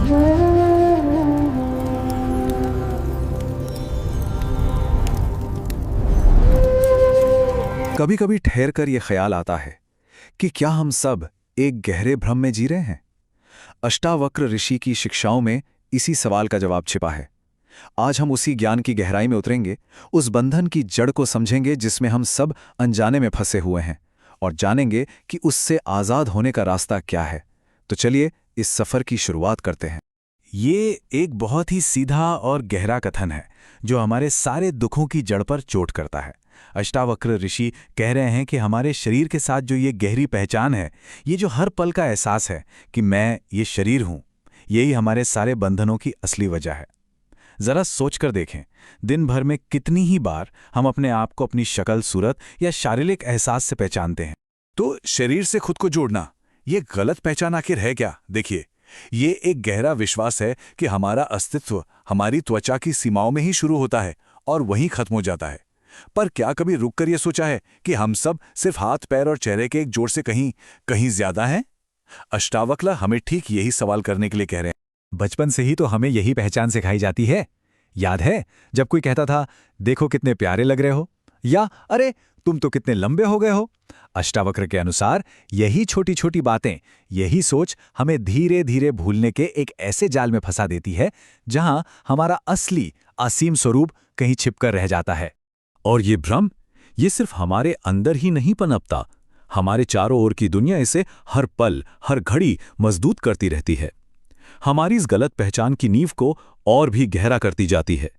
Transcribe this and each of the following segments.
कभी कभी ठहर कर यह ख्याल आता है कि क्या हम सब एक गहरे भ्रम में जी रहे हैं। अष्टावक्र ऋषि की शिक्षाओं में इसी सवाल का जवाब छिपा है। आज हम उसी ज्ञान की गहराई में उतरेंगे, उस बंधन की जड़ को समझेंगे जिसमें हम सब अनजाने में फंसे हुए हैं, और जानेंगे कि उससे आज़ाद होने का रास्ता क्या है। तो चलिए इस सफ़र की शुरुआत करते हैं। ये एक बहुत ही सीधा और गहरा कथन है जो हमारे सारे दुखों की जड़ पर चोट करता है। अष्टावक्र ऋषि कह रहे हैं कि हमारे शरीर के साथ जो ये गहरी पहचान है, ये जो हर पल का एहसास है कि मैं ये शरीर हूं, यही हमारे सारे बंधनों की असली वजह है। जरा सोचकर देखें, दिन भर में कितनी ही बार हम अपने आप को अपनी शक्ल, सूरत या शारीरिक एहसास से पहचानते हैं। तो शरीर से खुद को जोड़ना ये गलत पहचान आखिर है क्या? देखिए, ये एक गहरा विश्वास है कि हमारा अस्तित्व हमारी त्वचा की सीमाओं में ही शुरू होता है और वहीं खत्म हो जाता है। पर क्या कभी रुककर यह सोचा है कि हम सब सिर्फ हाथ, पैर और चेहरे के एक जोड़ से कहीं कहीं ज्यादा हैं? अष्टावक्र हमें ठीक यही सवाल करने के लिए कह रहे हैं। बचपन से ही तो हमें यही पहचान सिखाई जाती है। याद है जब कोई कहता था, देखो कितने प्यारे लग रहे हो, या अरे तुम तो कितने लंबे हो गए हो। अष्टावक्र के अनुसार यही छोटी छोटी बातें, यही सोच हमें धीरे धीरे भूलने के एक ऐसे जाल में फंसा देती है जहां हमारा असली असीम स्वरूप कहीं छिपकर रह जाता है। और ये भ्रम, ये सिर्फ हमारे अंदर ही नहीं पनपता, हमारे चारों ओर की दुनिया इसे हर पल, हर घड़ी मजबूत करती रहती है। हमारी इस गलत पहचान की नींव को और भी गहरा करती जाती है।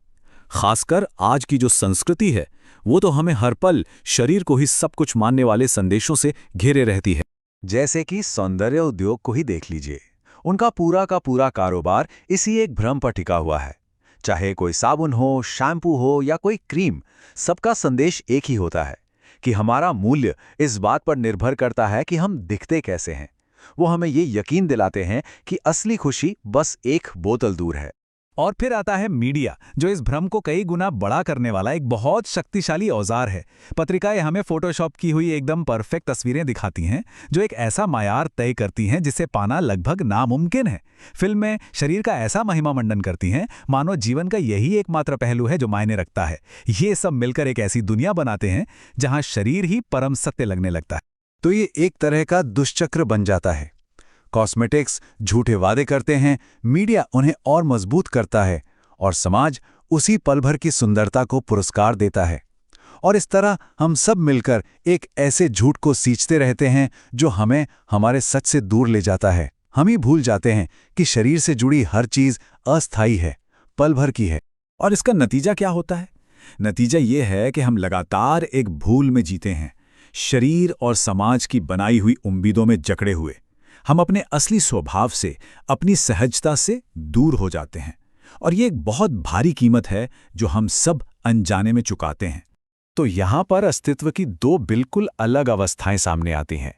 खासकर आज की जो संस्कृति है, वो तो हमें हर पल शरीर को ही सब कुछ मानने वाले संदेशों से घेरे रहती है। जैसे कि सौंदर्य उद्योग को ही देख लीजिए, उनका पूरा का पूरा कारोबार इसी एक भ्रम पर टिका हुआ है। चाहे कोई साबुन हो, शैम्पू हो या कोई क्रीम, सबका संदेश एक ही होता है कि हमारा मूल्य इस बात पर निर्भर करता है कि हम दिखते कैसे हैं। वो हमें ये यकीन दिलाते हैं कि असली खुशी बस एक बोतल दूर है। और फिर आता है मीडिया, जो इस भ्रम को कई गुना बड़ा करने वाला एक बहुत शक्तिशाली औजार है। पत्रिकाएं हमें फोटोशॉप की हुई एकदम परफेक्ट तस्वीरें दिखाती हैं, जो एक ऐसा मायार तय करती हैं जिसे पाना लगभग नामुमकिन है। फिल्में शरीर का ऐसा महिमा मंडन करती हैं मानो जीवन का यही एकमात्र पहलू है जो मायने रखता है। ये सब मिलकर एक ऐसी दुनिया बनाते हैं जहां शरीर ही परम सत्य लगने लगता है। तो ये एक तरह का दुष्चक्र बन जाता है। कॉस्मेटिक्स झूठे वादे करते हैं, मीडिया उन्हें और मजबूत करता है, और समाज उसी पल भर की सुंदरता को पुरस्कार देता है। और इस तरह हम सब मिलकर एक ऐसे झूठ को सींचते रहते हैं जो हमें हमारे सच से दूर ले जाता है। हम ही भूल जाते हैं कि शरीर से जुड़ी हर चीज अस्थायी है, पल भर की है। और इसका नतीजा क्या होता है? नतीजा ये है कि हम लगातार एक भूल में जीते हैं, शरीर और समाज की बनाई हुई उम्मीदों में जकड़े हुए। हम अपने असली स्वभाव से, अपनी सहजता से दूर हो जाते हैं, और ये एक बहुत भारी कीमत है जो हम सब अनजाने में चुकाते हैं। तो यहां पर अस्तित्व की दो बिल्कुल अलग अवस्थाएं सामने आती हैं।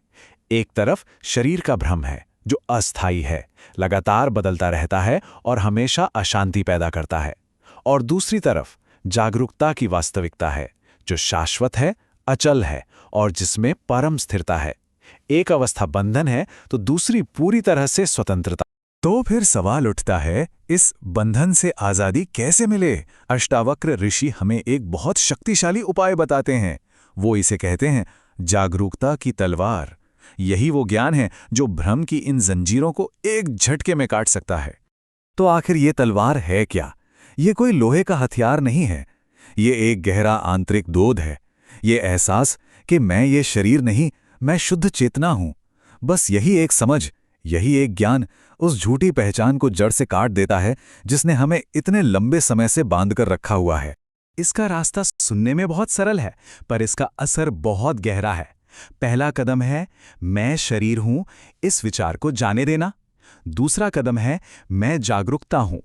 एक तरफ शरीर का भ्रम है जो अस्थायी है, लगातार बदलता रहता है और हमेशा अशांति पैदा करता है। और दूसरी तरफ जागरूकता की वास्तविकता है जो शाश्वत है, अचल है और जिसमें परम स्थिरता है। एक अवस्था बंधन है तो दूसरी पूरी तरह से स्वतंत्रता। तो फिर सवाल उठता है, इस बंधन से आज़ादी कैसे मिले? अष्टावक्र ऋषि हमें एक बहुत शक्तिशाली उपाय बताते हैं। वो इसे कहते हैं जागरूकता की तलवार। यही वो ज्ञान है जो भ्रम की इन जंजीरों को एक झटके में काट सकता है। तो आखिर ये तलवार है क्या? ये कोई लोहे का हथियार नहीं है। ये एक गहरा आंतरिक बोध है। ये एहसास कि मैं ये शरीर नहीं, मैं शुद्ध चेतना हूं। बस यही एक समझ, यही एक ज्ञान उस झूठी पहचान को जड़ से काट देता है जिसने हमें इतने लंबे समय से बांध कर रखा हुआ है। इसका रास्ता सुनने में बहुत सरल है, पर इसका असर बहुत गहरा है। पहला कदम है मैं शरीर हूं, इस विचार को जाने देना। दूसरा कदम है मैं जागरूकता हूं,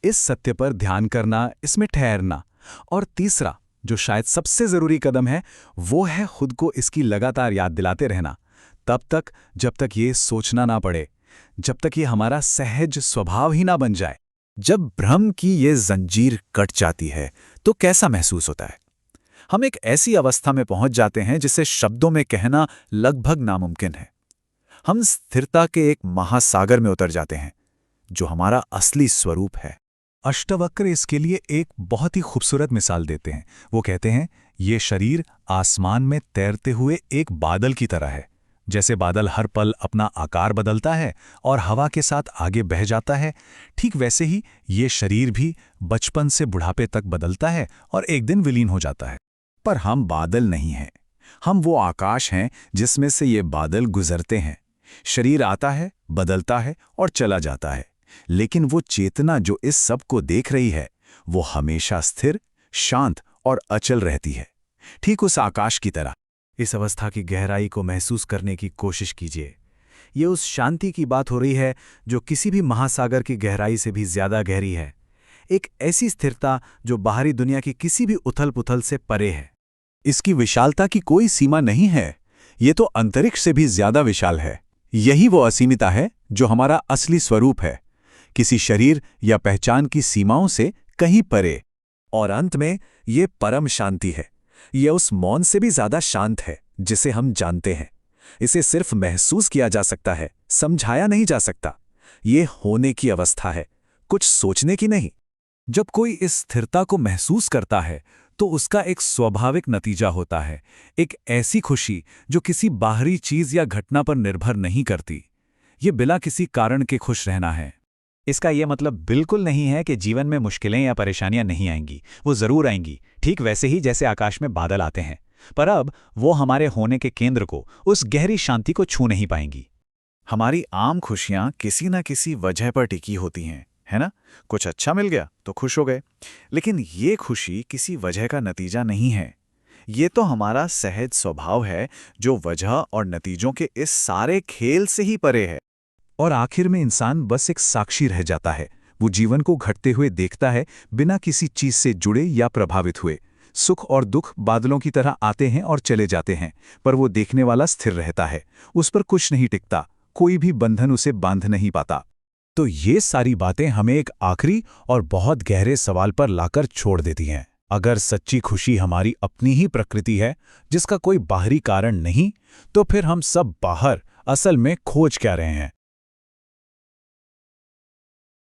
इस सत्य पर ध्यान करना, इसमें ठहरना। और तीसरा, जो शायद सबसे जरूरी कदम है, वो है खुद को इसकी लगातार याद दिलाते रहना, तब तक जब तक ये सोचना ना पड़े, जब तक ये हमारा सहज स्वभाव ही ना बन जाए। जब भ्रम की ये जंजीर कट जाती है तो कैसा महसूस होता है? हम एक ऐसी अवस्था में पहुंच जाते हैं जिसे शब्दों में कहना लगभग नामुमकिन है। हम स्थिरता के एक महासागर में उतर जाते हैं जो हमारा असली स्वरूप है। अष्टवक्र इसके लिए एक बहुत ही खूबसूरत मिसाल देते हैं। वो कहते हैं, ये शरीर आसमान में तैरते हुए एक बादल की तरह है। जैसे बादल हर पल अपना आकार बदलता है और हवा के साथ आगे बह जाता है, ठीक वैसे ही ये शरीर भी बचपन से बुढ़ापे तक बदलता है और एक दिन विलीन हो जाता है। पर हम बादल नहीं हैं, हम वो आकाश हैं जिसमें से ये बादल गुजरते हैं। शरीर आता है, बदलता है और चला जाता है, लेकिन वो चेतना जो इस सब को देख रही है, वो हमेशा स्थिर, शांत और अचल रहती है, ठीक उस आकाश की तरह। इस अवस्था की गहराई को महसूस करने की कोशिश कीजिए। ये उस शांति की बात हो रही है जो किसी भी महासागर की गहराई से भी ज्यादा गहरी है। एक ऐसी स्थिरता जो बाहरी दुनिया की किसी भी उथल-पुथल से परे है। इसकी विशालता की कोई सीमा नहीं है, ये तो अंतरिक्ष से भी ज्यादा विशाल है। यही वो असीमिता है जो हमारा असली स्वरूप है, किसी शरीर या पहचान की सीमाओं से कहीं परे। और अंत में ये परम शांति है। ये उस मौन से भी ज्यादा शांत है जिसे हम जानते हैं। इसे सिर्फ महसूस किया जा सकता है, समझाया नहीं जा सकता। ये होने की अवस्था है, कुछ सोचने की नहीं। जब कोई इस स्थिरता को महसूस करता है तो उसका एक स्वाभाविक नतीजा होता है, एक ऐसी खुशी जो किसी बाहरी चीज या घटना पर निर्भर नहीं करती। ये बिना किसी कारण के खुश रहना है। इसका यह मतलब बिल्कुल नहीं है कि जीवन में मुश्किलें या परेशानियां नहीं आएंगी, वो जरूर आएंगी, ठीक वैसे ही जैसे आकाश में बादल आते हैं। पर अब वो हमारे होने के केंद्र को, उस गहरी शांति को छू नहीं पाएंगी। हमारी आम खुशियां किसी न किसी वजह पर टिकी होती हैं, है ना? कुछ अच्छा मिल गया तो खुश हो गए, लेकिन ये खुशी किसी वजह का नतीजा नहीं है। ये तो हमारा सहज स्वभाव है जो वजह और नतीजों के इस सारे खेल से ही परे है। और आखिर में इंसान बस एक साक्षी रह जाता है। वो जीवन को घटते हुए देखता है, बिना किसी चीज से जुड़े या प्रभावित हुए। सुख और दुख बादलों की तरह आते हैं और चले जाते हैं, पर वो देखने वाला स्थिर रहता है। उस पर कुछ नहीं टिकता, कोई भी बंधन उसे बांध नहीं पाता। तो ये सारी बातें हमें एक आखिरी और बहुत गहरे सवाल पर लाकर छोड़ देती हैं। अगर सच्ची खुशी हमारी अपनी ही प्रकृति है, जिसका कोई बाहरी कारण नहीं, तो फिर हम सब बाहर असल में खोज क्या रहे हैं?